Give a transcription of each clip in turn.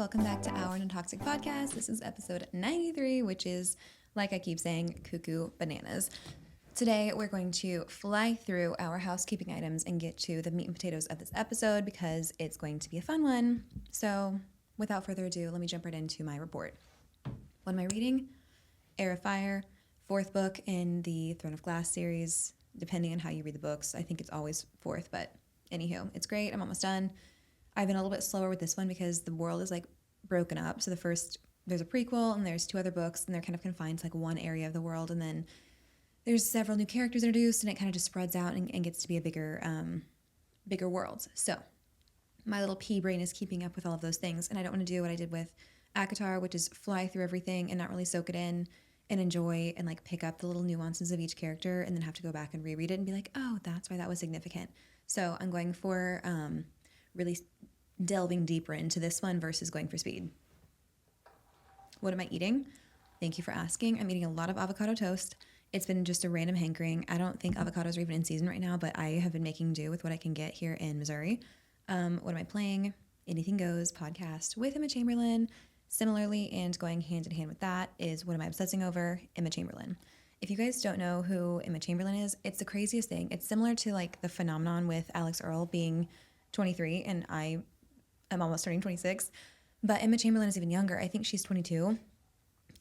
welcome back to our Non-Toxic Podcast. This is episode 93, which is, like I keep saying, cuckoo bananas. Today, we're going to fly through our housekeeping items and get to the meat and potatoes of this episode because it's going to be a fun one. So, without further ado, let me jump right into my report. What am I reading? Heir of Fire, fourth book in the Throne of Glass series. Depending on how you read the books, I think it's always fourth, but anywho, it's great. I'm almost done. I've been a little bit slower with this one because the world is like broken up. So there's a prequel and there's two other books and they're kind of confined to like one area of the world. And then there's several new characters introduced and it kind of just spreads out and gets to be a bigger world. So my little pea brain is keeping up with all of those things. And I don't want to do what I did with ACOTAR, which is fly through everything and not really soak it in and enjoy and like pick up the little nuances of each character and then have to go back and reread it and be like, oh, that's why that was significant. So I'm going for really delving deeper into this one versus going for speed. What am I eating? Thank you for asking. I'm eating a lot of avocado toast. It's been just a random hankering. I don't think avocados are even in season right now, but I have been making do with what I can get here in Missouri. What am I playing? Anything Goes podcast with Emma Chamberlain. Similarly, and going hand in hand with that is what am I obsessing over? Emma Chamberlain. If you guys don't know who Emma Chamberlain is, it's the craziest thing. It's similar to like the phenomenon with Alex Earle being 23 and I am almost turning 26, but Emma Chamberlain is even younger. I think she's 22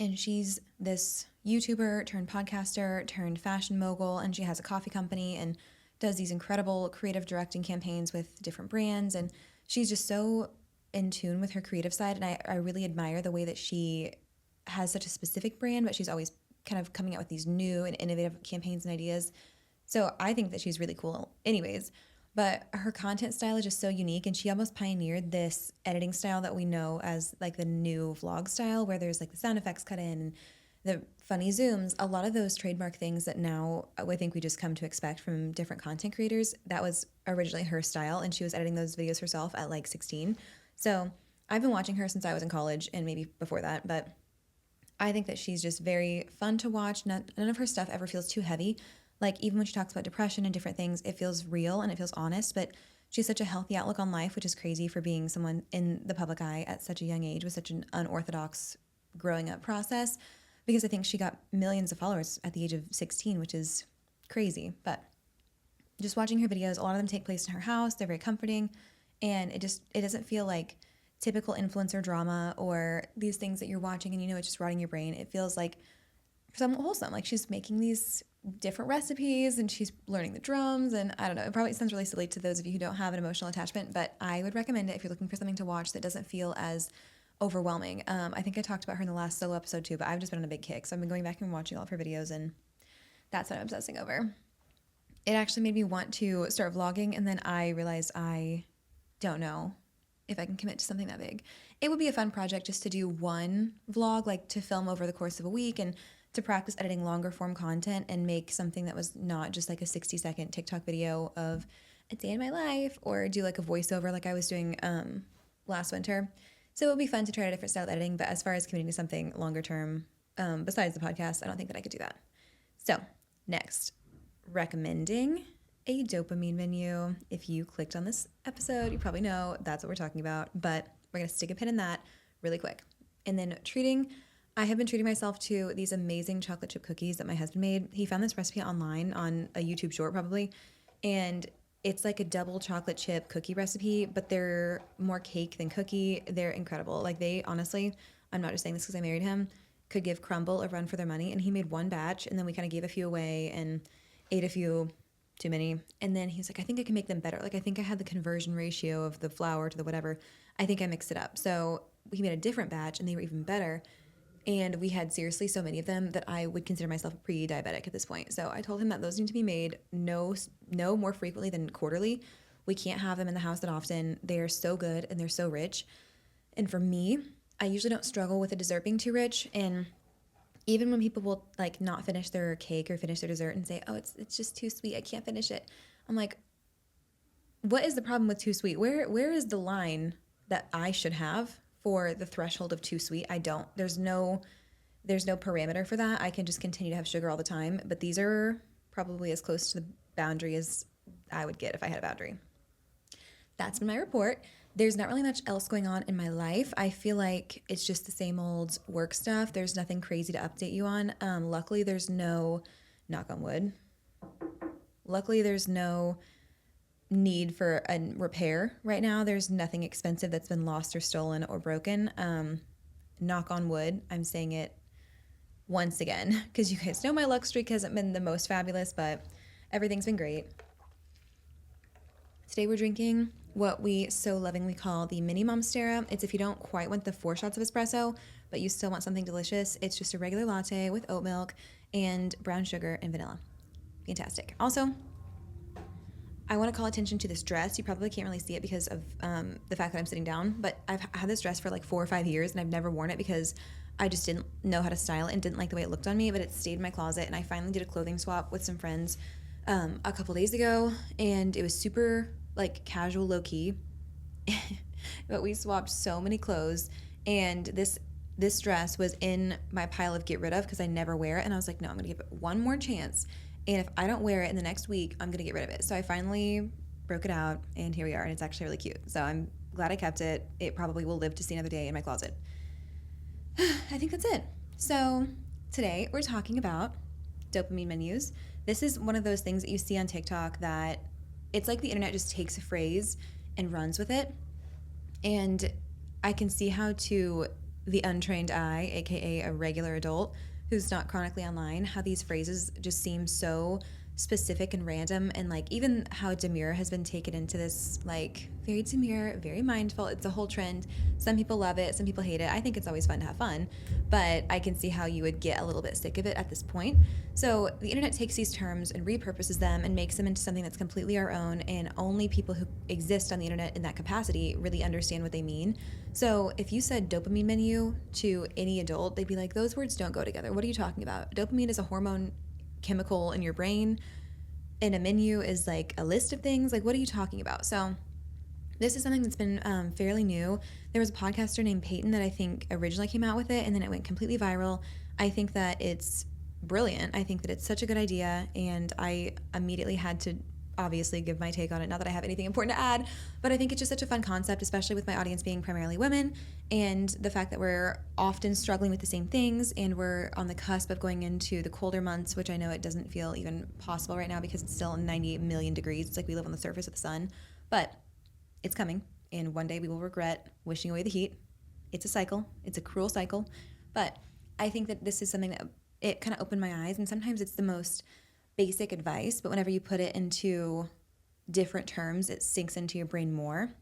and she's this YouTuber turned podcaster turned fashion mogul, and she has a coffee company and does these incredible creative directing campaigns with different brands, and she's just so in tune with her creative side, and I really admire the way that she has such a specific brand, but she's always kind of coming out with these new and innovative campaigns and ideas. So I think that she's really cool anyways. But her content style is just so unique, and she almost pioneered this editing style that we know as like the new vlog style, where there's like the sound effects cut in and the funny zooms, a lot of those trademark things that now I think we just come to expect from different content creators. That was originally her style, and she was editing those videos herself at like 16. So I've been watching her since I was in college and maybe before that, but I think that she's just very fun to watch. None of her stuff ever feels too heavy. Like even when she talks about depression and different things, it feels real and it feels honest, but she has such a healthy outlook on life, which is crazy for being someone in the public eye at such a young age with such an unorthodox growing up process, because I think she got millions of followers at the age of 16, which is crazy. But just watching her videos, a lot of them take place in her house. They're very comforting, and it doesn't feel like typical influencer drama or these things that you're watching and it's just rotting your brain. It feels like some wholesome, like she's making these different recipes and she's learning the drums, and I don't know, it probably sounds really silly to those of you who don't have an emotional attachment, but I would recommend it if you're looking for something to watch that doesn't feel as overwhelming. I think I talked about her in the last solo episode too, but I've just been on a big kick, so I've been going back and watching all of her videos, and that's what I'm obsessing over. It actually made me want to start vlogging, and then I realized I don't know if I can commit to something that big. It would be a fun project just to do one vlog, like to film over the course of a week and to practice editing longer form content and make something that was not just like a 60-second TikTok video of a day in my life, or do like a voiceover like I was doing last winter. So it would be fun to try a different style of editing, but as far as committing to something longer term, besides the podcast, I don't think that I could do that. So next, recommending a dopamine menu. If you clicked on this episode, you probably know that's what we're talking about, but we're going to stick a pin in that really quick. And then treating, I have been treating myself to these amazing chocolate chip cookies that my husband made. He found this recipe online on a YouTube short probably, and it's like a double chocolate chip cookie recipe, but they're more cake than cookie. They're incredible. Like they honestly, I'm not just saying this because I married him, could give Crumble a run for their money. And he made one batch, and then we kind of gave a few away and ate a few too many. And then he's like, I think I can make them better. Like I think I had the conversion ratio of the flour to the whatever. I think I mixed it up. So we made a different batch and they were even better. And we had seriously so many of them that I would consider myself pre-diabetic at this point. So I told him that those need to be made no more frequently than quarterly. We can't have them in the house that often. They are so good and they're so rich. And for me, I usually don't struggle with a dessert being too rich. And even when people will like not finish their cake or finish their dessert and say, oh, it's just too sweet, I can't finish it. I'm like, what is the problem with too sweet? Where is the line that I should have for the threshold of too sweet? I don't. There's no parameter for that. I can just continue to have sugar all the time. But these are probably as close to the boundary as I would get if I had a boundary. That's been my report. there's not really much else going on in my life. I feel like it's just the same old work stuff. There's nothing crazy to update you on. Luckily, there's no, knock on wood, luckily, there's no need for a repair right now. There's nothing expensive that's been lost or stolen or broken. Knock on wood, I'm saying it once again because you guys know my luck streak hasn't been the most fabulous, but everything's been great. Today we're drinking what we so lovingly call the mini monstera. It's if you don't quite want the 4 shots of espresso, but you still want something delicious. It's just a regular latte with oat milk and brown sugar and vanilla. Fantastic. Also, I want to call attention to this dress. You probably can't really see it because of the fact that I'm sitting down, but I've had this dress for like 4 or 5 years and I've never worn it because I just didn't know how to style it and didn't like the way it looked on me, but it stayed in my closet. And I finally did a clothing swap with some friends a couple days ago, and it was super like casual, low key, but we swapped so many clothes, and this dress was in my pile of get rid of because I never wear it, and I was like, no, I'm gonna give it one more chance, and if I don't wear it in the next week, I'm gonna get rid of it. So I finally broke it out, and here we are, and it's actually really cute. So I'm glad I kept it. It probably will live to see another day in my closet. I think that's it. So today we're talking about dopamine menus. This is one of those things that you see on TikTok that it's like the internet just takes a phrase and runs with it. And I can see how to the untrained eye, aka a regular adult who's not chronically online, how these phrases just seem so specific and random, and like even how demure has been taken into this like very demure, very mindful. It's a whole trend. Some people love it, some people hate it. I think it's always fun to have fun, but I can see how you would get a little bit sick of it at this point. So the internet takes these terms and repurposes them and makes them into something that's completely our own, and only people who exist on the internet in that capacity really understand what they mean. So if you said dopamine menu to any adult, they'd be like, those words don't go together. What are you talking about? Dopamine is a hormone chemical in your brain, and a menu is like a list of things. Like, what are you talking about? So this is something that's been fairly new. There was a podcaster named Peyton that I think originally came out with it, and then it went completely viral. I think that it's brilliant. I think that it's such a good idea, and I immediately had to obviously give my take on it. Not that I have anything important to add, but I think it's just such a fun concept, especially with my audience being primarily women, and the fact that we're often struggling with the same things, and we're on the cusp of going into the colder months, which I know it doesn't feel even possible right now because it's still 98 million degrees. It's like we live on the surface of the sun, but it's coming, and one day we will regret wishing away the heat. It's a cycle. It's a cruel cycle, but I think that this is something that it kind of opened my eyes, and sometimes it's the most basic advice, but whenever you put it into different terms, it sinks into your brain more.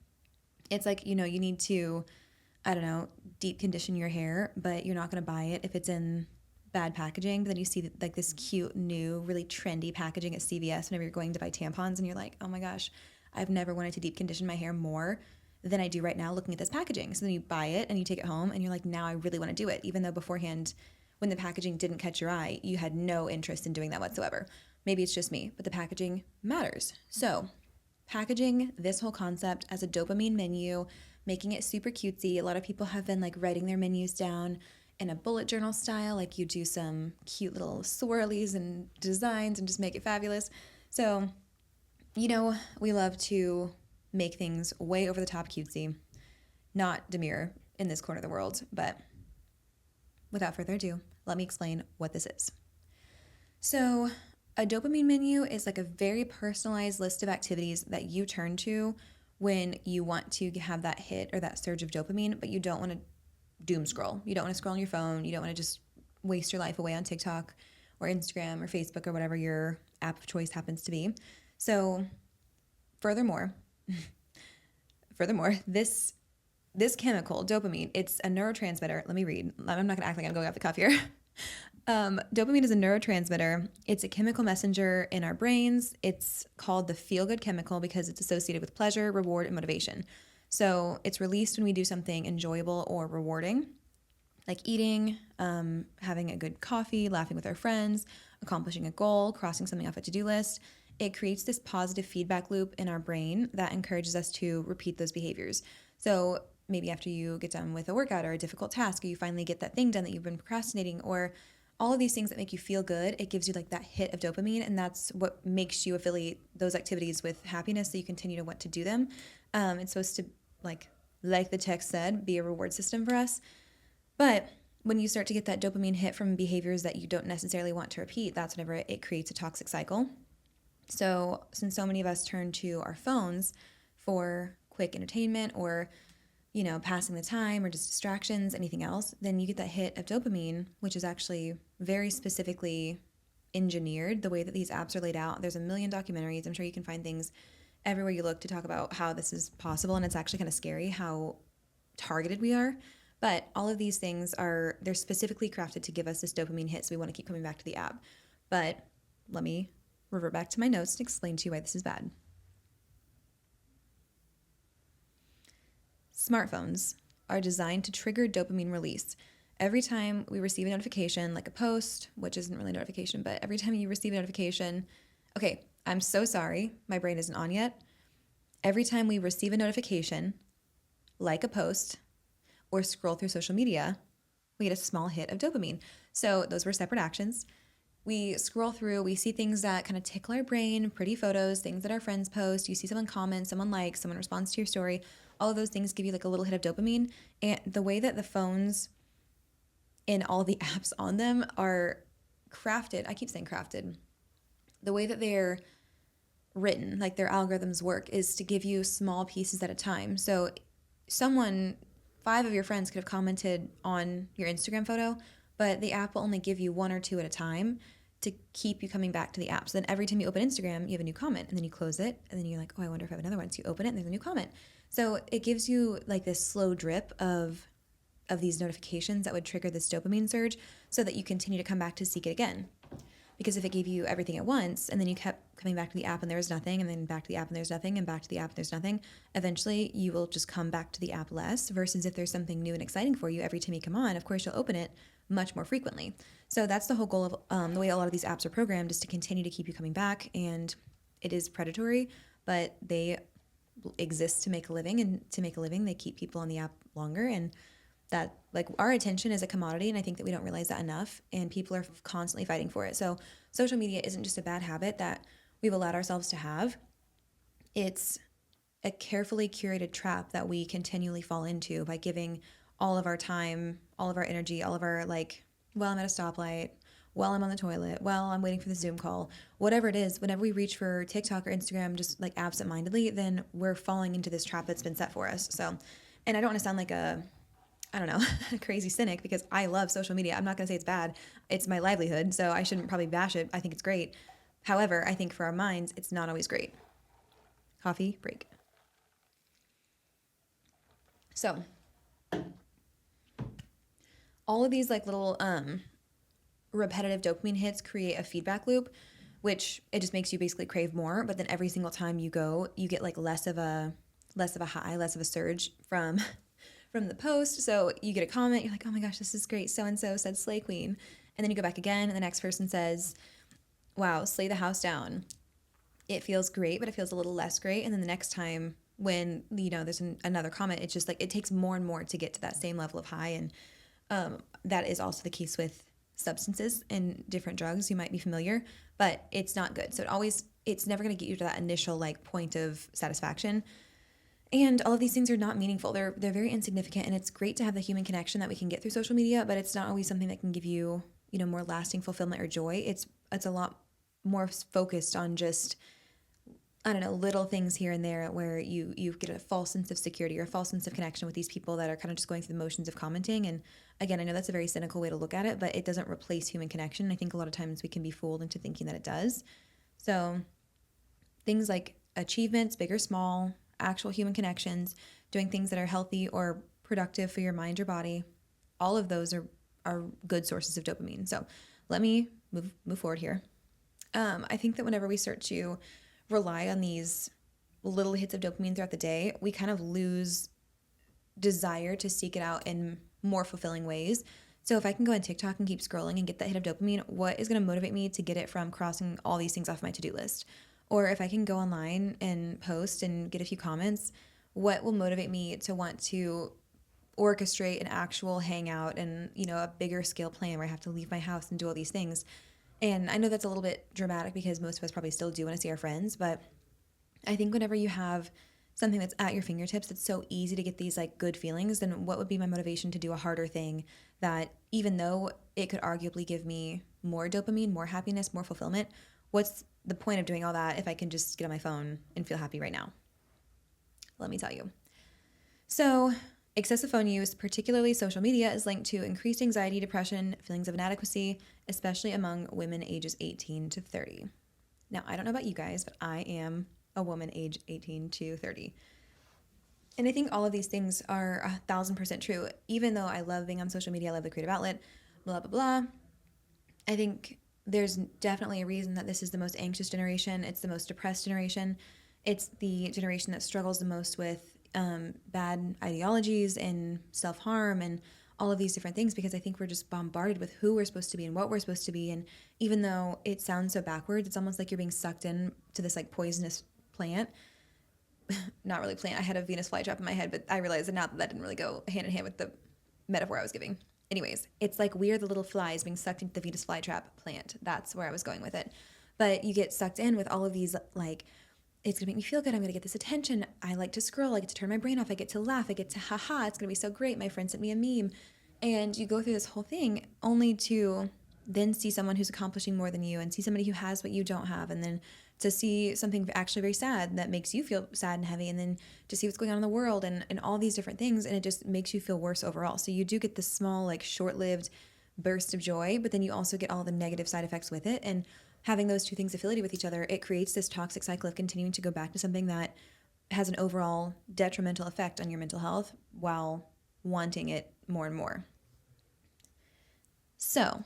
It's like, you need to, I don't know, deep condition your hair, but you're not going to buy it if it's in bad packaging. But then you see like this cute, new, really trendy packaging at CVS whenever you're going to buy tampons, and you're like, oh my gosh, I've never wanted to deep condition my hair more than I do right now looking at this packaging. So then you buy it and you take it home, and you're like, now I really want to do it, even though beforehand, when the packaging didn't catch your eye, you had no interest in doing that whatsoever. Maybe it's just me, but the packaging matters. So packaging this whole concept as a dopamine menu, making it super cutesy. A lot of people have been like writing their menus down in a bullet journal style, like you do some cute little swirlies and designs and just make it fabulous. So, we love to make things way over the top cutesy, not demure in this corner of the world. But without further ado, let me explain what this is. So a dopamine menu is like a very personalized list of activities that you turn to when you want to have that hit or that surge of dopamine, but you don't want to doom scroll. You don't want to scroll on your phone. You don't want to just waste your life away on TikTok or Instagram or Facebook or whatever your app of choice happens to be. So furthermore, this chemical, dopamine, it's a neurotransmitter. Let me read. I'm not going to act like I'm going off the cuff here. Dopamine is a neurotransmitter. It's a chemical messenger in our brains. It's called the feel-good chemical because it's associated with pleasure, reward, and motivation. So it's released when we do something enjoyable or rewarding, like eating, having a good coffee, laughing with our friends, accomplishing a goal, crossing something off a to-do list. It creates this positive feedback loop in our brain that encourages us to repeat those behaviors. So maybe after you get done with a workout or a difficult task, or you finally get that thing done that you've been procrastinating, or all of these things that make you feel good, it gives you like that hit of dopamine, and that's what makes you affiliate those activities with happiness so you continue to want to do them. It's supposed to like the text said, be a reward system for us. But when you start to get that dopamine hit from behaviors that you don't necessarily want to repeat, that's whenever it creates a toxic cycle. So since so many of us turn to our phones for quick entertainment or, passing the time or just distractions, anything else, then you get that hit of dopamine, which is actually very specifically engineered the way that these apps are laid out. There's a million documentaries. I'm sure you can find things everywhere you look to talk about how this is possible. And it's actually kind of scary how targeted we are. But all of these things they're specifically crafted to give us this dopamine hit. So we want to keep coming back to the app. But let me revert back to my notes to explain to you why this is bad. Smartphones are designed to trigger dopamine release. Every time we receive a notification, like a post, which isn't really a notification, but every time you receive a notification, okay, I'm so sorry, my brain isn't on yet. Every time we receive a notification, like a post, or scroll through social media, we get a small hit of dopamine. So those were separate actions. We scroll through, we see things that kind of tickle our brain, pretty photos, things that our friends post. You see someone comment, someone likes, someone responds to your story. All of those things give you like a little hit of dopamine. And the way that the phones and all the apps on them are crafted, I keep saying crafted, the way that they're written, like their algorithms work, is to give you small pieces at a time. So 5 of your friends could have commented on your Instagram photo, but the app will only give you 1 or 2 at a time to keep you coming back to the app. So then every time you open Instagram, you have a new comment, and then you close it, and then you're like, oh, I wonder if I have another one. So you open it, and there's a new comment. So it gives you like this slow drip of these notifications that would trigger this dopamine surge so that you continue to come back to seek it again. Because if it gave you everything at once and then you kept coming back to the app and there was nothing, and then back to the app and there's nothing, and back to the app and there's nothing, eventually you will just come back to the app less, versus if there's something new and exciting for you every time you come on, of course you'll open it much more frequently. So that's the whole goal of the way a lot of these apps are programmed, is to continue to keep you coming back. And it is predatory, but they exist to make a living, and to make a living they keep people on the app longer. And that, like, our attention is a commodity, and I think that we don't realize that enough, and people are constantly fighting for it. So social media isn't just a bad habit that we've allowed ourselves to have. It's a carefully curated trap that we continually fall into by giving all of our time, all of our energy, all of our, like, well, I'm at a stoplight, well, I'm on the toilet, well, I'm waiting for the Zoom call, whatever it is. Whenever we reach for TikTok or Instagram just like absentmindedly, then we're falling into this trap that's been set for us. So, and I don't want to sound like a crazy cynic, because I love social media. I'm not going to say it's bad. It's my livelihood, so I shouldn't probably bash it. I think it's great. However, I think for our minds, it's not always great. Coffee break. So, all of these like little repetitive dopamine hits create a feedback loop, which it just makes you basically crave more. But then every single time you go, you get like less of a high, less of a surge from the post. So you get a comment, you're like, oh my gosh, this is great, so-and-so said slay queen. And then you go back again, and the next person says, wow, slay the house down. It feels great, but it feels a little less great. And then the next time when, there's another comment, it's just like it takes more and more to get to that same level of high. And that is also the case with substances and different drugs. You might be familiar, but it's not good. So it's never going to get you to that initial like point of satisfaction. And all of these things are not meaningful. They're very insignificant, and it's great to have the human connection that we can get through social media, but it's not always something that can give you, more lasting fulfillment or joy. It's a lot more focused on just, little things here and there where you get a false sense of security or a false sense of connection with these people that are kind of just going through the motions of commenting. And again, I know that's a very cynical way to look at it, but it doesn't replace human connection. I think a lot of times we can be fooled into thinking that it does. So things like achievements, big or small, actual human connections, doing things that are healthy or productive for your mind or body, all of those are good sources of dopamine. So let me move forward here. I think that whenever we start to rely on these little hits of dopamine throughout the day, we kind of lose desire to seek it out in more fulfilling ways. So if I can go on TikTok and keep scrolling and get that hit of dopamine, what is going to motivate me to get it from crossing all these things off my to-do list? Or if I can go online and post and get a few comments, what will motivate me to want to orchestrate an actual hangout and, a bigger scale plan where I have to leave my house and do all these things? And I know that's a little bit dramatic because most of us probably still do want to see our friends, but I think whenever you have something that's at your fingertips, it's so easy to get these like good feelings, then what would be my motivation to do a harder thing that, even though it could arguably give me more dopamine, more happiness, more fulfillment, what's the point of doing all that if I can just get on my phone and feel happy right now? Let me tell you. So excessive phone use, particularly social media, is linked to increased anxiety, depression, feelings of inadequacy, especially among women ages 18 to 30. Now, I don't know about you guys, but I am a woman aged 18 to 30. And I think all of these things are 1,000% true. Even though I love being on social media, I love the creative outlet, blah, blah, blah. I think there's definitely a reason that this is the most anxious generation. It's the most depressed generation. It's the generation that struggles the most with bad ideologies and self-harm and all of these different things, because I think we're just bombarded with who we're supposed to be and what we're supposed to be. And even though it sounds so backwards, it's almost like you're being sucked in to this like poisonous plant. Not really plant. I had a Venus flytrap in my head, but I realized that now that didn't really go hand in hand with the metaphor I was giving. Anyways, it's like we are the little flies being sucked into the Venus flytrap plant. That's where I was going with it. But you get sucked in with all of these like, it's going to make me feel good. I'm going to get this attention. I like to scroll. I get to turn my brain off. I get to laugh. I get to haha. It's going to be so great. My friend sent me a meme. And you go through this whole thing only to then see someone who's accomplishing more than you and see somebody who has what you don't have. And then to see something actually very sad that makes you feel sad and heavy. And then to see what's going on in the world and all these different things. And it just makes you feel worse overall. So you do get this small, like short-lived burst of joy, but then you also get all the negative side effects with it. And having those two things affiliated with each other, it creates this toxic cycle of continuing to go back to something that has an overall detrimental effect on your mental health while wanting it more and more. So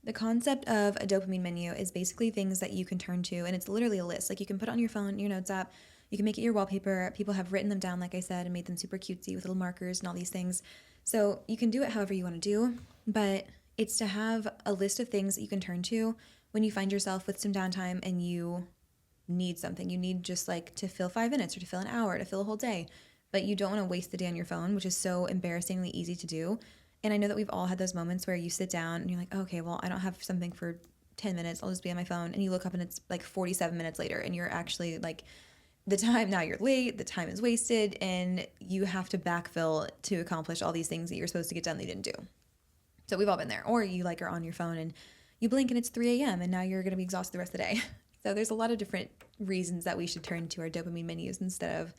the concept of a dopamine menu is basically things that you can turn to, and it's literally a list. Like you can put it on your phone, your notes app, you can make it your wallpaper. People have written them down, like I said, and made them super cutesy with little markers and all these things. So you can do it however you want to do, but it's to have a list of things that you can turn to when you find yourself with some downtime and you need something. You need just like to fill 5 minutes or to fill an hour, to fill a whole day, but you don't want to waste the day on your phone, which is so embarrassingly easy to do. And I know that we've all had those moments where you sit down and you're like, okay, well, I don't have something for 10 minutes. I'll just be on my phone. And you look up and it's like 47 minutes later and you're actually like, the time, now you're late, the time is wasted, and you have to backfill to accomplish all these things that you're supposed to get done that you didn't do. So we've all been there. Or you like are on your phone and you blink and it's 3 a.m. and now you're going to be exhausted the rest of the day. So there's a lot of different reasons that we should turn to our dopamine menus instead of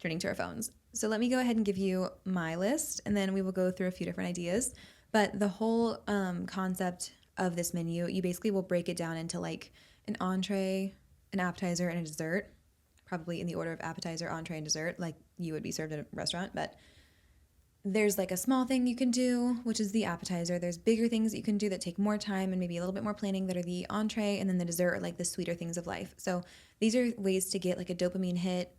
turning to our phones. So let me go ahead and give you my list, and then we will go through a few different ideas. But the whole concept of this menu, you basically will break it down into like an entree, an appetizer, and a dessert, probably in the order of appetizer, entree, and dessert, like you would be served at a restaurant. But there's like a small thing you can do, which is the appetizer. There's bigger things that you can do that take more time and maybe a little bit more planning that are the entree, and then the dessert are like the sweeter things of life. So these are ways to get like a dopamine hit,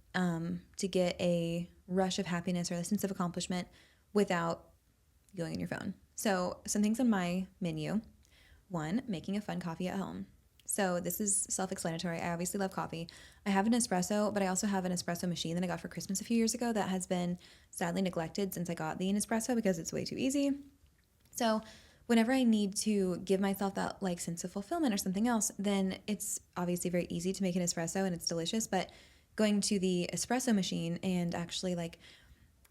to get a rush of happiness or a sense of accomplishment without going on your phone. So some things on my menu. 1, making a fun coffee at home. So this is self-explanatory. I obviously love coffee. I have an espresso, but I also have an espresso machine that I got for Christmas a few years ago that has been sadly neglected since I got the Nespresso because it's way too easy. So whenever I need to give myself that like sense of fulfillment or something else, then it's obviously very easy to make an espresso and it's delicious, but going to the espresso machine and actually like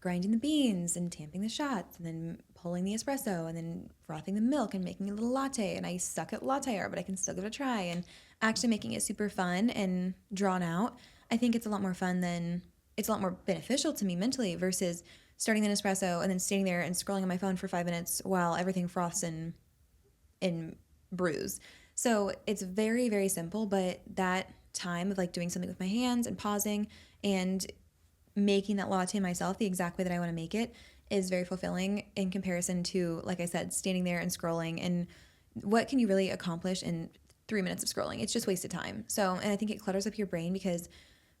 grinding the beans and tamping the shots and then pulling the espresso and then frothing the milk and making a little latte. And I suck at latte art, but I can still give it a try, and actually making it super fun and drawn out. I think it's a lot more fun it's a lot more beneficial to me mentally versus starting an espresso and then standing there and scrolling on my phone for 5 minutes while everything froths and brews. So it's very, very simple, but that time of like doing something with my hands and pausing and making that latte myself the exact way that I want to make it is very fulfilling in comparison to, like I said, standing there and scrolling. And what can you really accomplish in 3 minutes of scrolling? It's just wasted time. So, and I think it clutters up your brain because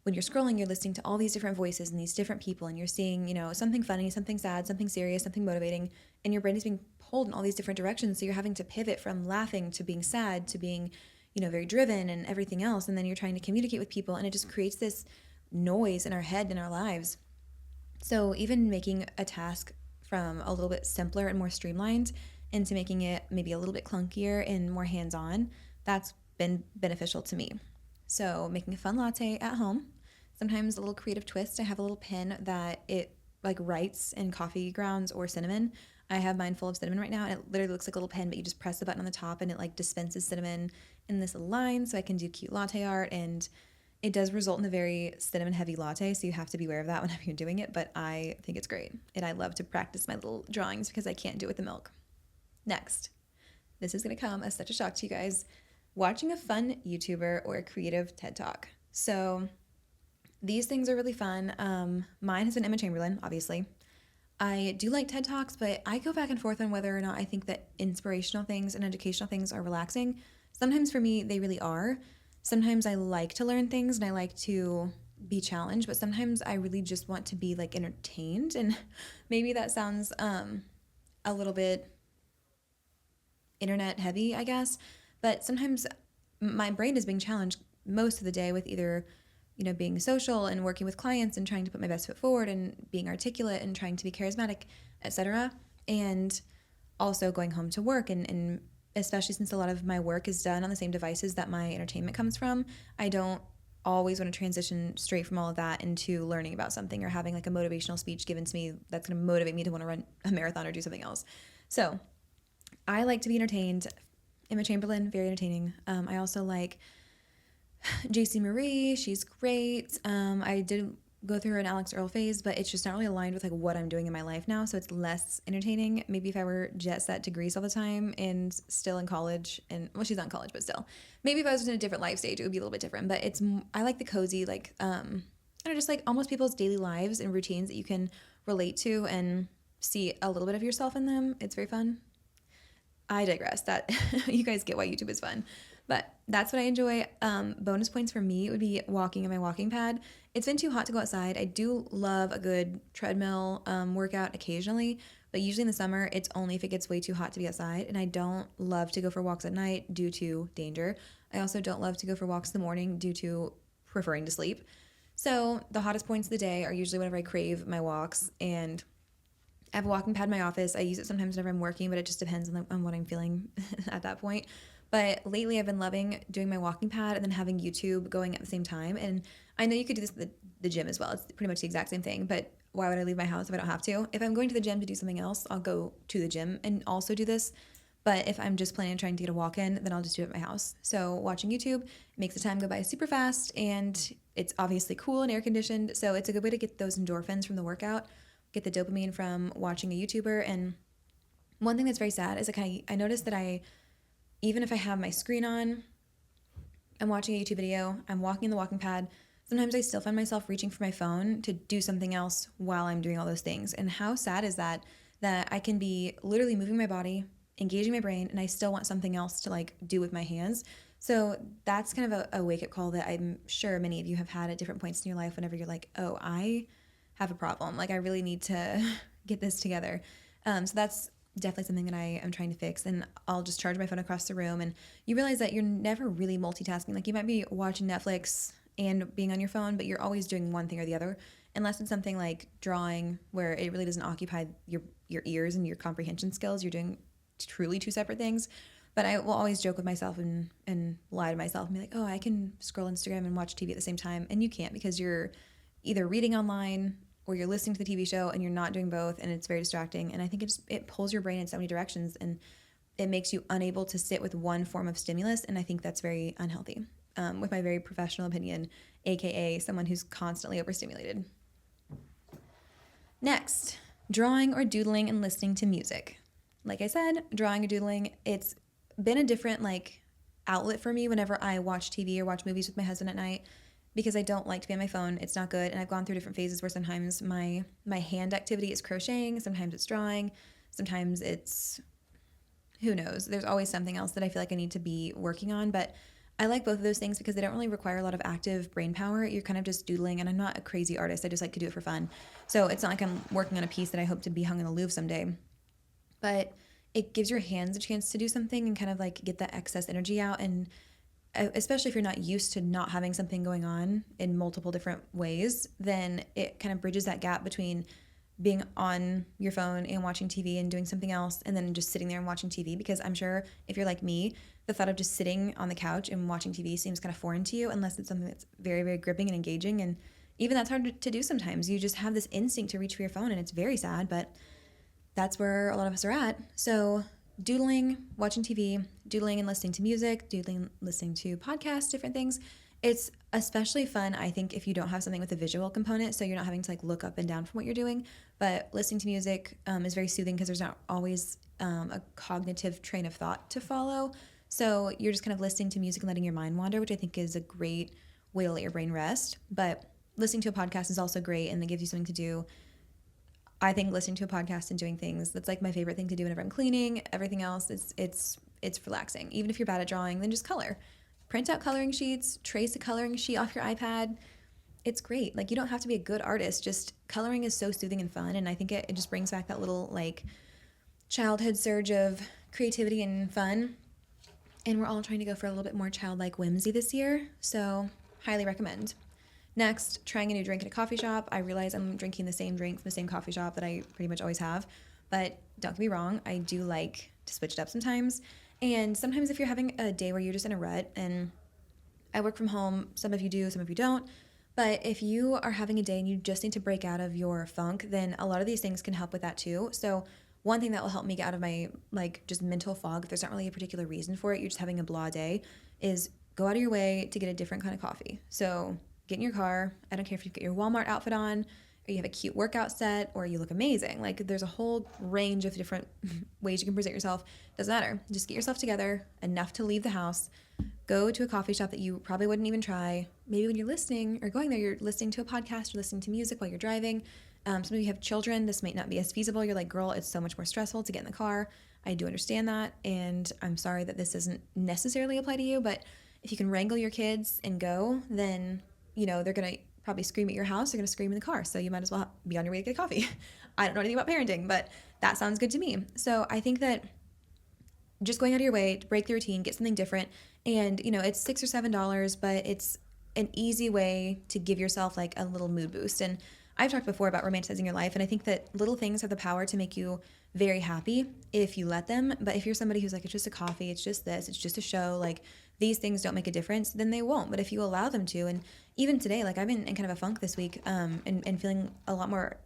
when you're scrolling, you're listening to all these different voices and these different people, and you're seeing, something funny, something sad, something serious, something motivating, and your brain is being pulled in all these different directions. So you're having to pivot from laughing to being sad to being, very driven and everything else. And then you're trying to communicate with people, and it just creates this noise in our head and our lives. So even making a task from a little bit simpler and more streamlined into making it maybe a little bit clunkier and more hands-on, that's been beneficial to me. So making a fun latte at home, sometimes a little creative twist. I have a little pen that it like writes in coffee grounds or cinnamon. I have mine full of cinnamon right now, and it literally looks like a little pen, but you just press the button on the top and it like dispenses cinnamon in this little line, so I can do cute latte art, and it does result in a very cinnamon heavy latte, so you have to be aware of that whenever you're doing it, but I think it's great. And I love to practice my little drawings because I can't do it with the milk. Next, this is going to come as such a shock to you guys, watching a fun YouTuber or a creative TED Talk. So these things are really fun. Mine has been Emma Chamberlain, obviously. I do like TED Talks, but I go back and forth on whether or not I think that inspirational things and educational things are relaxing. Sometimes for me, they really are. Sometimes I like to learn things and I like to be challenged, but sometimes I really just want to be like entertained. And maybe that sounds a little bit internet heavy, I guess. But sometimes my brain is being challenged most of the day with either, being social and working with clients and trying to put my best foot forward and being articulate and trying to be charismatic, etc. And also going home to work, and especially since a lot of my work is done on the same devices that my entertainment comes from, I don't always want to transition straight from all of that into learning about something or having like a motivational speech given to me that's going to motivate me to want to run a marathon or do something else. So I like to be entertained. Emma Chamberlain, very entertaining. I also like JC Marie. She's great. I did go through an Alex Earl phase, but it's just not really aligned with like what I'm doing in my life now, so it's less entertaining. Maybe if I were jet set to Greece all the time and still in college, and well, she's not in college, but still, maybe if I was in a different life stage, it would be a little bit different. But I like the cozy, like I don't know, just like almost people's daily lives and routines that you can relate to and see a little bit of yourself in them. It's very fun. I digress. That you guys get why YouTube is fun. But that's what I enjoy. Bonus points for me would be walking on my walking pad. It's been too hot to go outside. I do love a good treadmill workout occasionally, but usually in the summer, it's only if it gets way too hot to be outside. And I don't love to go for walks at night due to danger. I also don't love to go for walks in the morning due to preferring to sleep. So the hottest points of the day are usually whenever I crave my walks, and I have a walking pad in my office. I use it sometimes whenever I'm working, but it just depends on what I'm feeling at that point. But lately I've been loving doing my walking pad and then having YouTube going at the same time. And I know you could do this at the gym as well. It's pretty much the exact same thing, but why would I leave my house if I don't have to? If I'm going to the gym to do something else, I'll go to the gym and also do this. But if I'm just planning on trying to get a walk in, then I'll just do it at my house. So watching YouTube makes the time go by super fast, and it's obviously cool and air conditioned. So it's a good way to get those endorphins from the workout, get the dopamine from watching a YouTuber. And one thing that's very sad is I noticed that even if I have my screen on, I'm watching a YouTube video, I'm walking the walking pad, sometimes I still find myself reaching for my phone to do something else while I'm doing all those things. And how sad is that I can be literally moving my body, engaging my brain, and I still want something else to like do with my hands. So that's kind of a wake-up call that I'm sure many of you have had at different points in your life whenever you're like, oh, I have a problem. Like I really need to get this together. So that's definitely something that I am trying to fix. And I'll just charge my phone across the room, and you realize that you're never really multitasking. Like you might be watching Netflix and being on your phone, but you're always doing one thing or the other, unless it's something like drawing where it really doesn't occupy your ears and your comprehension skills. You're doing truly two separate things. But I will always joke with myself and lie to myself and be like, oh, I can scroll Instagram and watch TV at the same time. And you can't, because you're either reading online or you're listening to the TV show and you're not doing both, and it's very distracting. And I think it pulls your brain in so many directions, and it makes you unable to sit with one form of stimulus, and I think that's very unhealthy, with my very professional opinion, aka someone who's constantly overstimulated. Next, drawing or doodling and listening to music. Like I said, drawing or doodling, it's been a different outlet for me whenever I watch TV or watch movies with my husband at night, because I don't like to be on my phone. It's not good. And I've gone through different phases where sometimes my hand activity is crocheting, sometimes it's drawing, sometimes it's, who knows. There's always something else that I feel like I need to be working on. But I like both of those things because they don't really require a lot of active brain power. You're kind of just doodling, and I'm not a crazy artist. I just like to do it for fun. So it's not like I'm working on a piece that I hope to be hung in the Louvre someday. But it gives your hands a chance to do something and kind of like get that excess energy out. And especially if you're not used to not having something going on in multiple different ways, then it kind of bridges that gap between being on your phone and watching TV and doing something else, and then just sitting there and watching TV. Because I'm sure if you're like me, the thought of just sitting on the couch and watching TV seems kind of foreign to you, unless it's something that's very, very gripping and engaging. And even that's hard to do sometimes. You just have this instinct to reach for your phone, and it's very sad, but that's where a lot of us are at. So doodling, watching TV, doodling and listening to music, doodling, listening to podcasts, different things. It's especially fun, I think, if you don't have something with a visual component, so you're not having to like look up and down from what you're doing. But listening to music is very soothing because there's not always a cognitive train of thought to follow. So you're just kind of listening to music and letting your mind wander, which I think is a great way to let your brain rest. But listening to a podcast is also great, and it gives you something to do. I think listening to a podcast and doing things, that's like my favorite thing to do whenever I'm cleaning. Everything else, it's relaxing. Even if you're bad at drawing, then just color. Print out coloring sheets, trace a coloring sheet off your iPad. It's great. Like, you don't have to be a good artist. Just coloring is so soothing and fun, and I think it just brings back that little like childhood surge of creativity and fun. And we're all trying to go for a little bit more childlike whimsy this year, so highly recommend. Next, trying a new drink at a coffee shop. I realize I'm drinking the same drink from the same coffee shop that I pretty much always have, but don't get me wrong, I do like to switch it up sometimes. And sometimes if you're having a day where you're just in a rut, and I work from home, some of you do, some of you don't, but if you are having a day and you just need to break out of your funk, then a lot of these things can help with that too. So one thing that will help me get out of my like just mental fog, if there's not really a particular reason for it, you're just having a blah day, is go out of your way to get a different kind of coffee. So get in your car. I don't care if you've got your Walmart outfit on, or you have a cute workout set, or you look amazing. Like, there's a whole range of different ways you can present yourself. Doesn't matter. Just get yourself together enough to leave the house. Go to a coffee shop that you probably wouldn't even try. Maybe when you're listening or going there, you're listening to a podcast or listening to music while you're driving. Some of you have children. This might not be as feasible. You're like, girl, it's so much more stressful to get in the car. I do understand that, and I'm sorry that this doesn't necessarily apply to you, but if you can wrangle your kids and go, then they're going to probably scream at your house. They're going to scream in the car. So you might as well be on your way to get coffee. I don't know anything about parenting, but that sounds good to me. So I think that just going out of your way to break the routine, get something different. And, it's $6 or $7, but it's an easy way to give yourself like a little mood boost. And I've talked before about romanticizing your life. And I think that little things have the power to make you very happy if you let them. But if you're somebody who's like, it's just a coffee, it's just this, it's just a show, like, these things don't make a difference, then they won't. But if you allow them to, and even today, like, I've been in kind of a funk this week, and feeling a lot more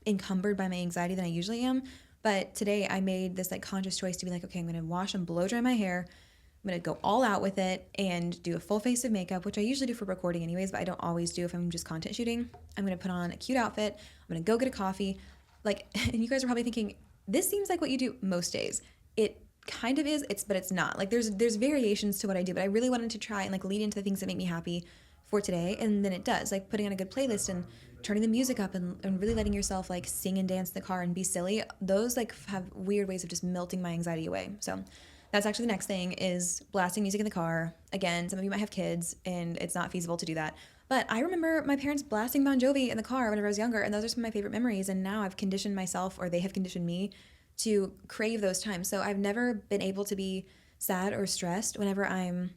encumbered by my anxiety than I usually am. But today I made this like conscious choice to be like, okay, I'm going to wash and blow dry my hair. I'm going to go all out with it and do a full face of makeup, which I usually do for recording anyways, but I don't always do if I'm just content shooting. I'm going to put on a cute outfit. I'm going to go get a coffee. Like, and you guys are probably thinking, this seems like what you do most days. It kind of is, but it's not. Like, there's variations to what I do, but I really wanted to try and like lead into the things that make me happy for today. And then it does, like putting on a good playlist and turning the music up and really letting yourself like sing and dance in the car and be silly. Those like have weird ways of just melting my anxiety away. So that's actually the next thing, is blasting music in the car. Again, some of you might have kids and it's not feasible to do that. But I remember my parents blasting Bon Jovi in the car whenever I was younger, and those are some of my favorite memories. And now I've conditioned myself, or they have conditioned me, to crave those times. So I've never been able to be sad or stressed whenever I'm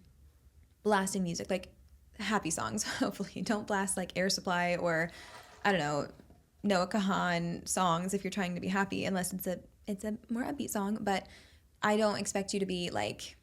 blasting music, like happy songs. Hopefully don't blast like Air Supply or, I don't know, Noah Kahan songs if you're trying to be happy, unless it's a more upbeat song. But I don't expect you to be like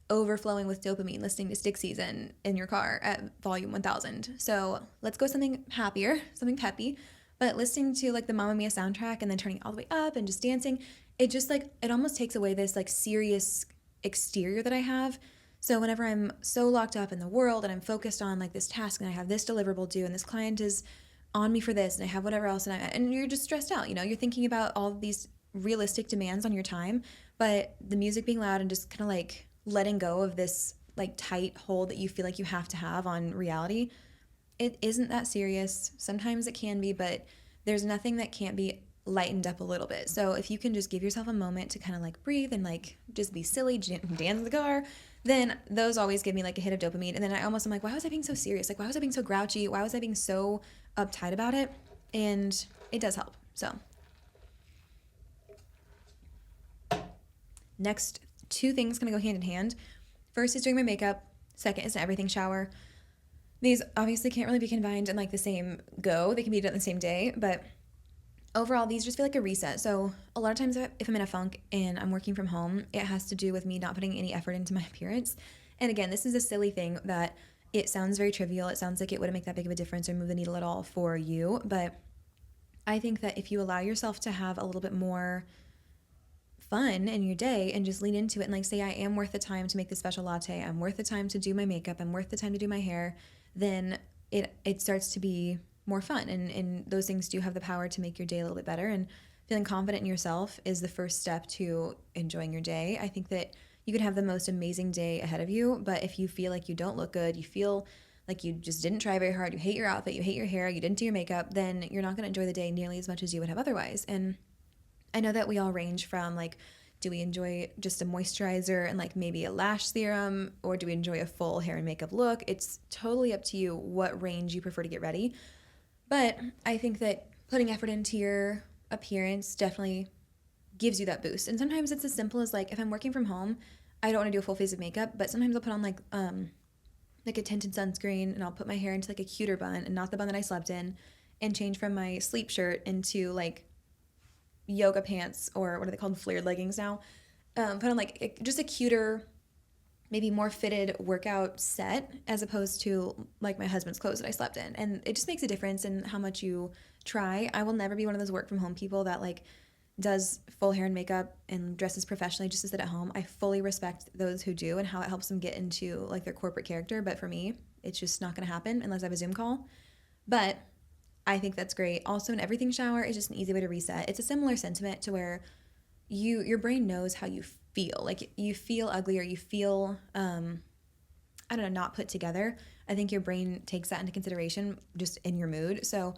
overflowing with dopamine listening to Stick Season in your car at volume 1000. So let's go something happier, something peppy. But listening to like the Mamma Mia soundtrack and then turning it all the way up and just dancing, it just like, it almost takes away this like serious exterior that I have. So whenever I'm so locked up in the world and I'm focused on like this task and I have this deliverable due and this client is on me for this and I have whatever else, and you're just stressed out, you're thinking about all of these realistic demands on your time, but the music being loud and just kind of like letting go of this like tight hold that you feel like you have to have on reality, it isn't that serious. Sometimes it can be, but there's nothing that can't be lightened up a little bit. So if you can just give yourself a moment to kind of like breathe and like just be silly, dance in the car, then those always give me like a hit of dopamine. And then I'm like, why was I being so serious? Like, why was I being so grouchy? Why was I being so uptight about it? And it does help. So next, two things gonna go hand in hand. First is doing my makeup. Second is an everything shower. These obviously can't really be combined in like the same go. They can be done the same day, but overall, these just feel like a reset. So a lot of times if I'm in a funk and I'm working from home, it has to do with me not putting any effort into my appearance. And again, this is a silly thing that it sounds very trivial. It sounds like it wouldn't make that big of a difference or move the needle at all for you. But I think that if you allow yourself to have a little bit more fun in your day and just lean into it and like say I am worth the time to make this special latte, I'm worth the time to do my makeup, I'm worth the time to do my hair, then it starts to be more fun, and those things do have the power to make your day a little bit better. And feeling confident in yourself is the first step to enjoying your day. I think that you could have the most amazing day ahead of you, but if you feel like you don't look good, you feel like you just didn't try very hard, you hate your outfit, you hate your hair, you didn't do your makeup, then you're not going to enjoy the day nearly as much as you would have otherwise. And I know that we all range from like, do we enjoy just a moisturizer and like maybe a lash serum, or do we enjoy a full hair and makeup look? It's totally up to you what range you prefer to get ready. But I think that putting effort into your appearance definitely gives you that boost. And sometimes it's as simple as like, if I'm working from home, I don't want to do a full face of makeup, but sometimes I'll put on like a tinted sunscreen, and I'll put my hair into like a cuter bun and not the bun that I slept in, and change from my sleep shirt into like yoga pants, or what are they called, flared leggings now. Put on like just a cuter, maybe more fitted workout set, as opposed to like my husband's clothes that I slept in. And it just makes a difference in how much you try. I will never be one of those work from home people that like does full hair and makeup and dresses professionally just to sit at home. I fully respect those who do and how it helps them get into like their corporate character. But for me, it's just not going to happen unless I have a Zoom call. But I think that's great. Also, an everything shower is just an easy way to reset. It's a similar sentiment to where your brain knows how you feel. Like you feel ugly, or you feel I don't know, not put together. I think your brain takes that into consideration just in your mood. So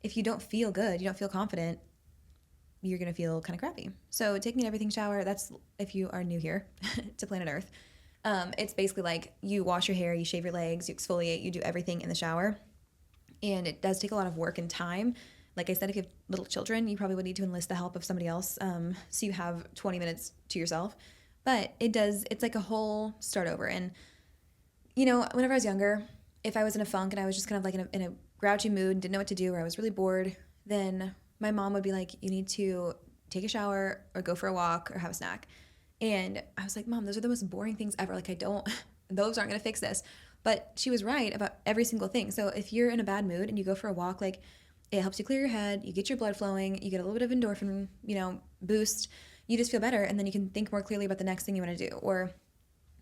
if you don't feel good, you don't feel confident, you're going to feel kind of crappy. So taking an everything shower, that's if you are new here to planet Earth. It's basically like you wash your hair, you shave your legs, you exfoliate, you do everything in the shower. And it does take a lot of work and time. Like I said, if you have little children, you probably would need to enlist the help of somebody else, so you have 20 minutes to yourself. But it's like a whole start over. And, you know, whenever I was younger, if I was in a funk and I was just kind of like in a grouchy mood and didn't know what to do, or I was really bored, then my mom would be like, you need to take a shower or go for a walk or have a snack. And I was like, Mom, those are the most boring things ever. Like those aren't going to fix this. But she was right about every single thing. So if you're in a bad mood and you go for a walk, like it helps you clear your head, you get your blood flowing, you get a little bit of endorphin, boost, you just feel better, and then you can think more clearly about the next thing you want to do. Or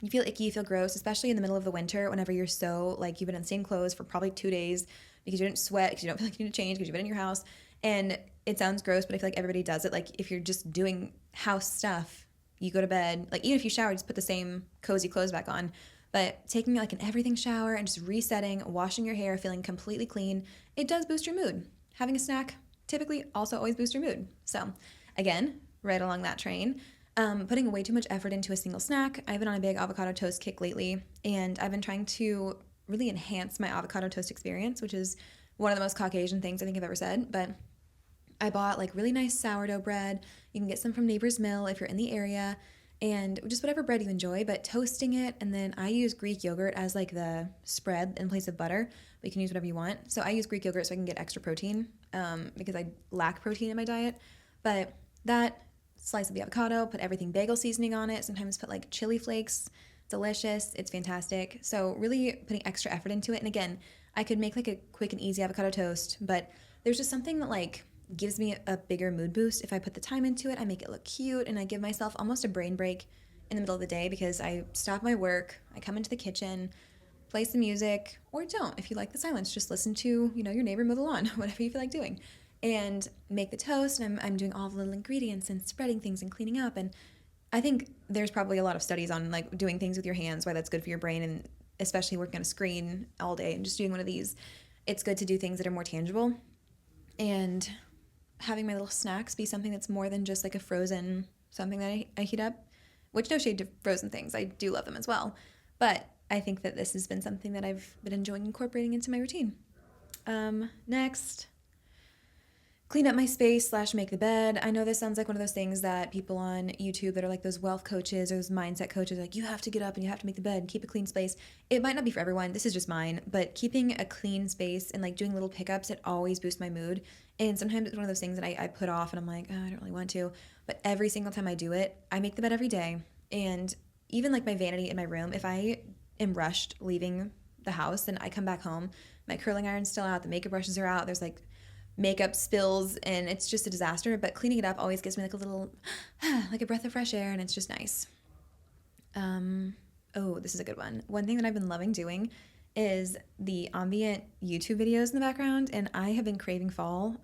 you feel icky, you feel gross, especially in the middle of the winter, whenever you're so, like, you've been in the same clothes for probably 2 days because you didn't sweat, because you don't feel like you need to change, because you've been in your house. And it sounds gross, but I feel like everybody does it. Like, if you're just doing house stuff, you go to bed, like, even if you shower, just put the same cozy clothes back on. But taking like an everything shower and just resetting, washing your hair, feeling completely clean, it does boost your mood. Having a snack typically also always boosts your mood. So again, right along that train, putting way too much effort into a single snack. I've been on a big avocado toast kick lately, and I've been trying to really enhance my avocado toast experience, which is one of the most Caucasian things I think I've ever said. But I bought like really nice sourdough bread. You can get some from Neighbor's Mill if you're in the area. And just whatever bread you enjoy, but toasting it. And then I use Greek yogurt as like the spread in place of butter, but you can use whatever you want. So I use Greek yogurt so I can get extra protein, because I lack protein in my diet. But that slice of the avocado, put everything bagel seasoning on it, sometimes put like chili flakes. Delicious. It's fantastic. So really putting extra effort into it. And again, I could make like a quick and easy avocado toast, but there's just something that like gives me a bigger mood boost if I put the time into it. I make it look cute, and I give myself almost a brain break in the middle of the day, because I stop my work, I come into the kitchen, play some music, or don't. If you like the silence, just listen to, your neighbor mow the lawn, whatever you feel like doing, and make the toast. And I'm doing all the little ingredients and spreading things and cleaning up. And I think there's probably a lot of studies on like doing things with your hands, why that's good for your brain, and especially working on a screen all day and just doing one of these, it's good to do things that are more tangible. And having my little snacks be something that's more than just like a frozen something that I heat up, which no shade to frozen things. I do love them as well. But I think that this has been something that I've been enjoying incorporating into my routine. Next, clean up my space / make the bed. I know this sounds like one of those things that people on YouTube that are like those wealth coaches or those mindset coaches, like, you have to get up and you have to make the bed and keep a clean space. It might not be for everyone. This is just mine. But keeping a clean space and like doing little pickups, it always boosts my mood. And sometimes it's one of those things that I put off, and I'm like, oh, I don't really want to. But every single time I do it, I make the bed every day. And even like my vanity in my room, if I am rushed leaving the house and I come back home, my curling iron's still out, the makeup brushes are out, there's like makeup spills and it's just a disaster. But cleaning it up always gives me like a little, like a breath of fresh air, and it's just nice. Oh, this is a good one. One thing that I've been loving doing is the ambient YouTube videos in the background, and I have been craving fall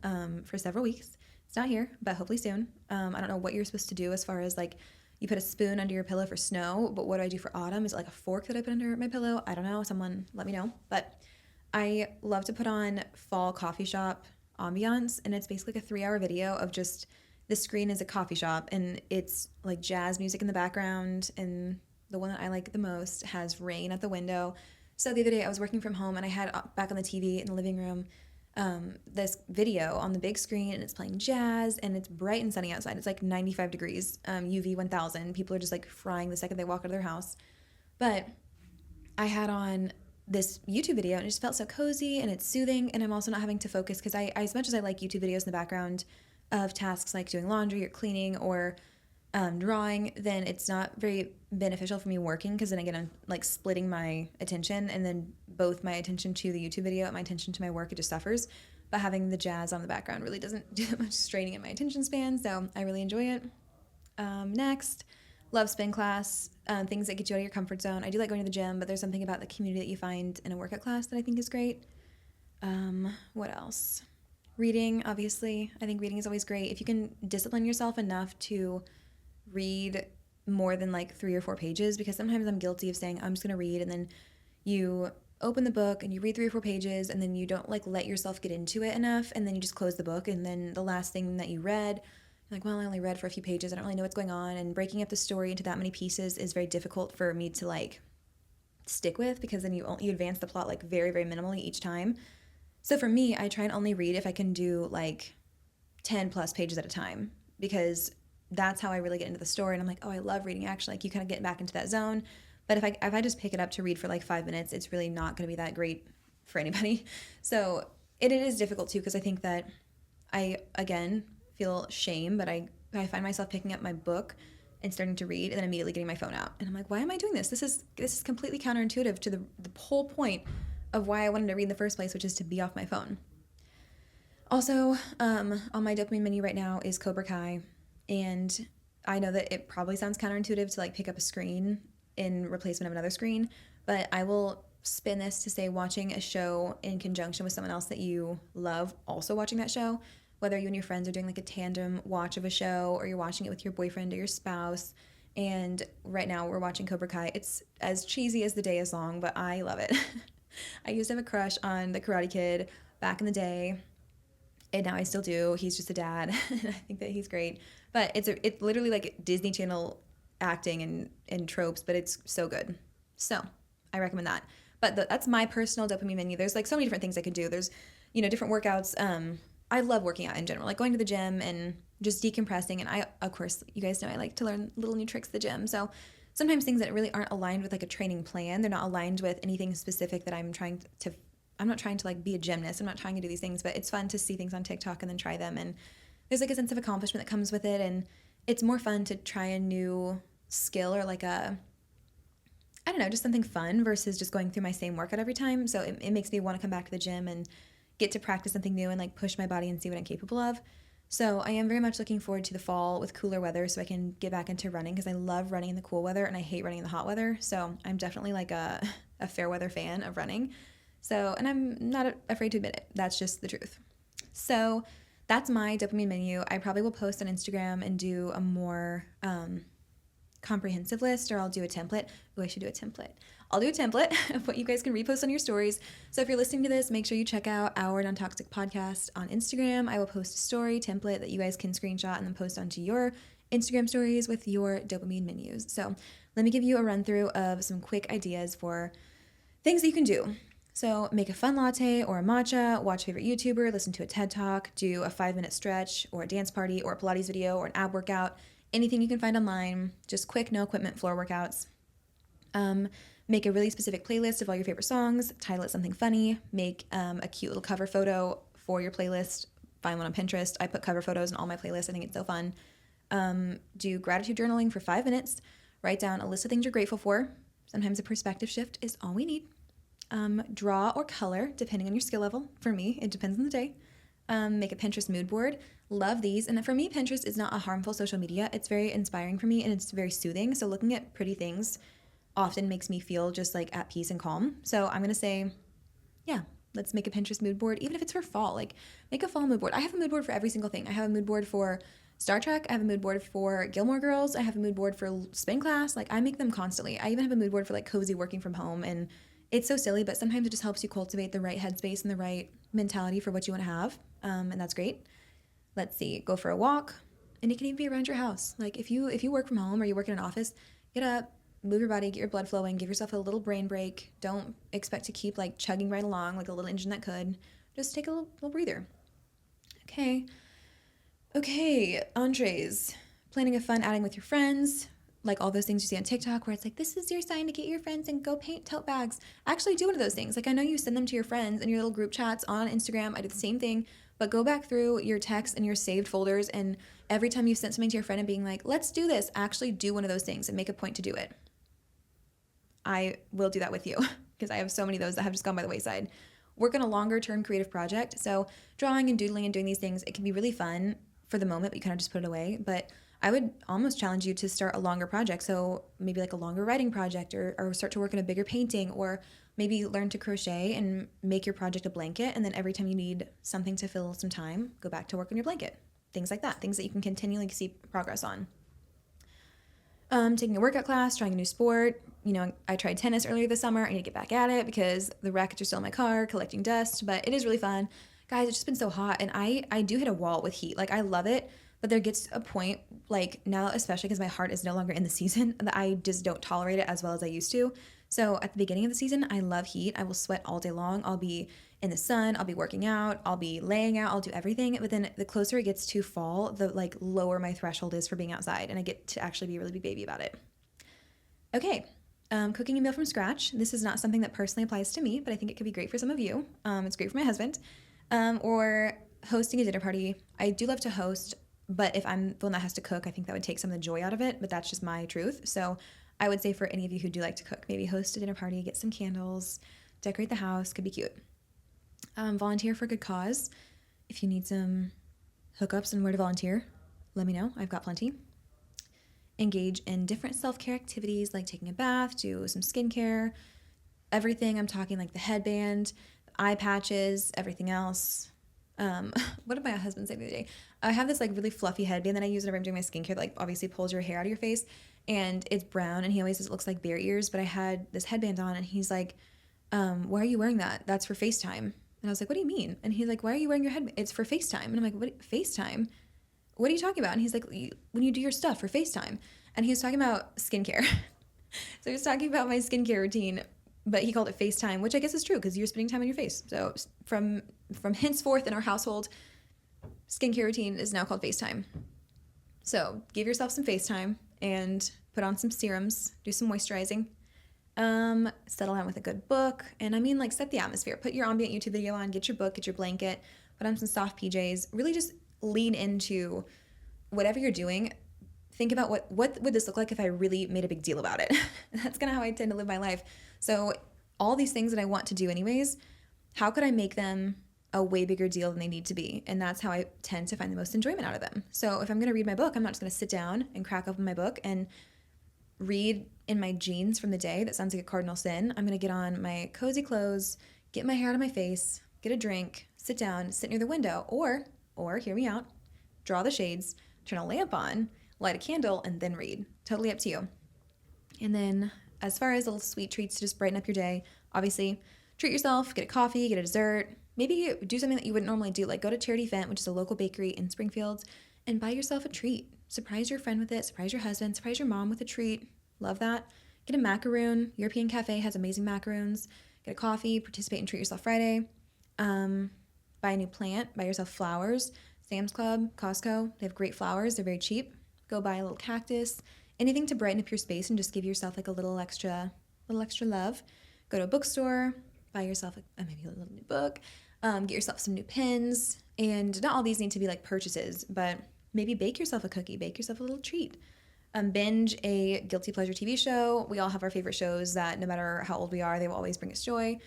for several weeks. It's not here, but hopefully soon. I don't know what you're supposed to do as far as like you put a spoon under your pillow for snow, but what do I do for autumn? Is it like a fork that I put under my pillow? I don't know. Someone let me know. But I love to put on fall coffee shop ambiance, and it's basically like a 3-hour video of just the screen is a coffee shop, and it's like jazz music in the background, and the one that I like the most has rain at the window. So the other day I was working from home and I had back on the TV in the living room this video on the big screen, and it's playing jazz and it's bright and sunny outside. It's like 95 degrees, UV 1000. People are just like frying the second they walk out of their house. But I had on this YouTube video and it just felt so cozy and it's soothing, and I'm also not having to focus because I as much as I like YouTube videos in the background of tasks like doing laundry or cleaning or drawing, then it's not very beneficial for me working, because then again I'm like splitting my attention, and then both my attention to the YouTube video and my attention to my work, it just suffers. But having the jazz on the background really doesn't do that much straining at my attention span, so I really enjoy it. Next, love spin class, things that get you out of your comfort zone. I do like going to the gym, but there's something about the community that you find in a workout class that I think is great. What else? Reading, obviously. I think reading is always great. If you can discipline yourself enough to read more than like 3 or 4 pages, because sometimes I'm guilty of saying I'm just going to read, and then you open the book and you read 3 or 4 pages, and then you don't like let yourself get into it enough, and then you just close the book, and then the last thing that you read, you're like, well, I only read for a few pages, I don't really know what's going on. And breaking up the story into that many pieces is very difficult for me to like stick with, because then you advance the plot like very, very minimally each time. So for me, I try and only read if I can do like 10 plus pages at a time, because that's how I really get into the story. And I'm like, oh, I love reading, actually. Like, you kind of get back into that zone. But if I just pick it up to read for like 5 minutes, it's really not going to be that great for anybody. So it is difficult too, because I think that I, again, feel shame, but I find myself picking up my book and starting to read and then immediately getting my phone out. And I'm like, why am I doing this? This is completely counterintuitive to the whole point of why I wanted to read in the first place, which is to be off my phone. Also, on my dopamine menu right now is Cobra Kai. And I know that it probably sounds counterintuitive to like pick up a screen in replacement of another screen, but I will spin this to say watching a show in conjunction with someone else that you love also watching that show, whether you and your friends are doing like a tandem watch of a show, or you're watching it with your boyfriend or your spouse. And right now we're watching Cobra Kai. It's as cheesy as the day is long, but I love it. I used to have a crush on the Karate Kid back in the day, and now I still do. He's just a dad, and I think that he's great. But it's literally like Disney Channel acting and tropes, but it's so good. So I recommend that. But that's my personal dopamine menu. There's like so many different things I could do. There's, different workouts. I love working out in general, like going to the gym and just decompressing. And I, of course, you guys know I like to learn little new tricks at the gym. So sometimes things that really aren't aligned with like a training plan, they're not aligned with anything specific that I'm not trying to like be a gymnast. I'm not trying to do these things, but it's fun to see things on TikTok and then try them. And there's like a sense of accomplishment that comes with it. And it's more fun to try a new skill, or like I don't know, just something fun versus just going through my same workout every time. So it makes me want to come back to the gym and get to practice something new and like push my body and see what I'm capable of. So I am very much looking forward to the fall with cooler weather, so I can get back into running, because I love running in the cool weather and I hate running in the hot weather. So I'm definitely like a fair weather fan of running. So, and I'm not afraid to admit it. That's just the truth. So that's my dopamine menu. I probably will post on Instagram and do a more comprehensive list, or I'll do a template. Oh, I should do a template. I'll do a template of what you guys can repost on your stories. So if you're listening to this, make sure you check out our Non-Toxic Podcast on Instagram. I will post a story template that you guys can screenshot and then post onto your Instagram stories with your dopamine menus. So let me give you a run through of some quick ideas for things that you can do. So make a fun latte or a matcha, watch a favorite YouTuber, listen to a TED Talk, do a 5-minute stretch or a dance party or a Pilates video or an ab workout, anything you can find online, just quick, no equipment floor workouts. Make a really specific playlist of all your favorite songs, title it something funny, make a cute little cover photo for your playlist, find one on Pinterest. I put cover photos in all my playlists. I think it's so fun. Do gratitude journaling for 5 minutes, write down a list of things you're grateful for. Sometimes a perspective shift is all we need. Draw or color, depending on your skill level. For me, it depends on the day. Make a Pinterest mood board. Love these. And for me, Pinterest is not a harmful social media. It's very inspiring for me and it's very soothing. So looking at pretty things often makes me feel just like at peace and calm. So I'm going to say, yeah, let's make a Pinterest mood board, even if it's for fall. Like, make a fall mood board. I have a mood board for every single thing. I have a mood board for Star Trek. I have a mood board for Gilmore Girls. I have a mood board for spin class. Like, I make them constantly. I even have a mood board for like cozy working from home. And it's so silly, but sometimes it just helps you cultivate the right headspace and the right mentality for what you want to have. And that's great. Let's see, go for a walk. And it can even be around your house. Like, if you work from home or you work in an office, get up, move your body, get your blood flowing, give yourself a little brain break. Don't expect to keep like chugging right along like a little engine that could. Just take a little breather. Okay, entrees. Planning a fun outing with your friends. Like all those things you see on TikTok where it's like, this is your sign to get your friends and go paint tote bags. Actually do one of those things. Like, I know you send them to your friends and your little group chats on Instagram. I do the same thing. But go back through your texts and your saved folders, and every time you've sent something to your friend and being like, let's do this, actually do one of those things and make a point to do it. I will do that with you because I have so many of those that have just gone by the wayside. Work on a longer term creative project. So drawing and doodling and doing these things, it can be really fun for the moment, but you kind of just put it away. But I would almost challenge you to start a longer project. So maybe like a longer writing project, or start to work on a bigger painting, or maybe learn to crochet and make your project a blanket. And then every time you need something to fill some time, go back to work on your blanket. Things like that, things that you can continually see progress on. Taking a workout class, trying a new sport. You know, I tried tennis earlier this summer. I need to get back at it because the rackets are still in my car collecting dust, but it is really fun. Guys, it's just been so hot, and I do hit a wall with heat. Like, I love it, but there gets a point, like now, especially because my heart is no longer in the season, that I just don't tolerate it as well as I used to. So at the beginning of the season, I love heat. I will sweat all day long. I'll be in the sun. I'll be working out. I'll be laying out. I'll do everything. But then the closer it gets to fall, the like lower my threshold is for being outside, and I get to actually be a really big baby about it. Okay. Cooking a meal from scratch. This is not something that personally applies to me, but I think it could be great for some of you. It's great for my husband. Or hosting a dinner party. I do love to host, but if I'm the one that has to cook, I think that would take some of the joy out of it, but that's just my truth. So I would say for any of you who do like to cook, maybe host a dinner party, get some candles, decorate the house, could be cute. Volunteer for a good cause. If you need some hookups and where to volunteer, let me know. I've got plenty. Engage in different self-care activities like taking a bath, do some skincare, everything. I'm talking like the headband, the eye patches, everything else. What did my husband say the other day? I have this like really fluffy headband that I use whenever I'm doing my skincare that like obviously pulls your hair out of your face, and it's brown, and he always says it looks like bear ears, but I had this headband on, and he's like, why are you wearing that? That's for FaceTime. And I was like, what do you mean? And he's like, why are you wearing your headband? It's for FaceTime. And I'm like, what, FaceTime? What are you talking about? And he's like, when you do your stuff for FaceTime. And he was talking about skincare. So he was talking about my skincare routine, but he called it FaceTime, which I guess is true because you're spending time on your face. So from henceforth in our household, skincare routine is now called FaceTime. So give yourself some FaceTime and put on some serums, do some moisturizing, settle down with a good book. And I mean, like, set the atmosphere. Put your ambient YouTube video on, get your book, get your blanket, put on some soft PJs. Really just lean into whatever you're doing. Think about what would this look like if I really made a big deal about it. That's kind of how I tend to live my life. So all these things that I want to do anyways, how could I make them a way bigger deal than they need to be? And that's how I tend to find the most enjoyment out of them. So if I'm going to read my book, I'm not just going to sit down and crack open my book and read in my jeans from the day. That sounds like a cardinal sin. I'm going to get on my cozy clothes, get my hair out of my face, get a drink, sit down, sit near the window, or hear me out, draw the shades, turn a lamp on, light a candle, and then read. Totally up to you. And then as far as little sweet treats to just brighten up your day, obviously treat yourself, get a coffee, get a dessert, maybe do something that you wouldn't normally do, like go to Charity Event, which is a local bakery in Springfield, and buy yourself a treat. Surprise your friend with it, surprise your husband, surprise your mom with a treat. Love that. Get a macaroon. European Cafe has amazing macaroons. Get a coffee, participate in Treat Yourself Friday. Buy a new plant, buy yourself flowers. Sam's Club, Costco, they have great flowers. They're very cheap. Go buy a little cactus, anything to brighten up your space and just give yourself like a little extra love. Go to a bookstore, buy yourself maybe a little new book, get yourself some new pens, and not all these need to be like purchases, but maybe bake yourself a cookie, bake yourself a little treat. Binge a guilty pleasure TV show. We all have our favorite shows that no matter how old we are, they will always bring us joy.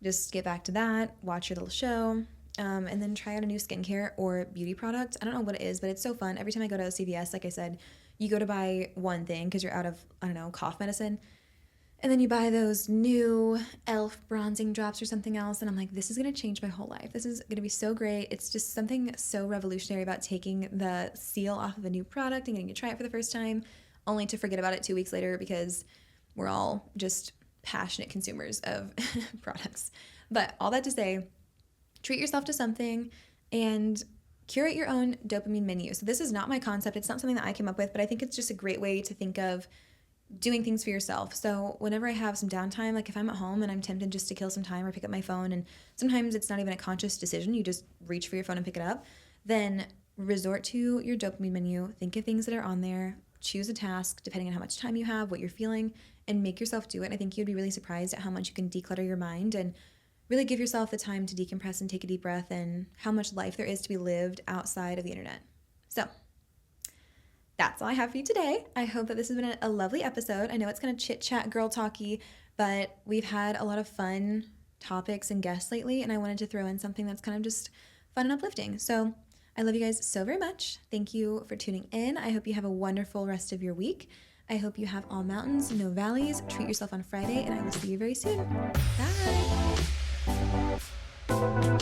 just get back to that, watch your little show, and then try out a new skincare or beauty product. I don't know what it is, but it's so fun. Every time I go to CVS, like I said, you go to buy one thing because you're out of, I don't know, cough medicine. And then you buy those new e.l.f. bronzing drops or something else. And I'm like, this is going to change my whole life. This is going to be so great. It's just something so revolutionary about taking the seal off of a new product and getting to try it for the first time, only to forget about it 2 weeks later because we're all just passionate consumers of products. But all that to say, treat yourself to something and curate your own dopamine menu. So this is not my concept. It's not something that I came up with, but I think it's just a great way to think of doing things for yourself. So whenever I have some downtime, like if I'm at home and I'm tempted just to kill some time or pick up my phone, and sometimes it's not even a conscious decision, you just reach for your phone and pick it up, then resort to your dopamine menu, think of things that are on there, choose a task depending on how much time you have, what you're feeling, and make yourself do it. And I think you'd be really surprised at how much you can declutter your mind and really give yourself the time to decompress and take a deep breath, and how much life there is to be lived outside of the internet. So that's all I have for you today. I hope that this has been a lovely episode. I know it's kind of chit-chat, girl talky, but we've had a lot of fun topics and guests lately, and I wanted to throw in something that's kind of just fun and uplifting. So I love you guys so very much. Thank you for tuning in. I hope you have a wonderful rest of your week. I hope you have all mountains, no valleys. Treat yourself on Friday, and I will see you very soon. Bye.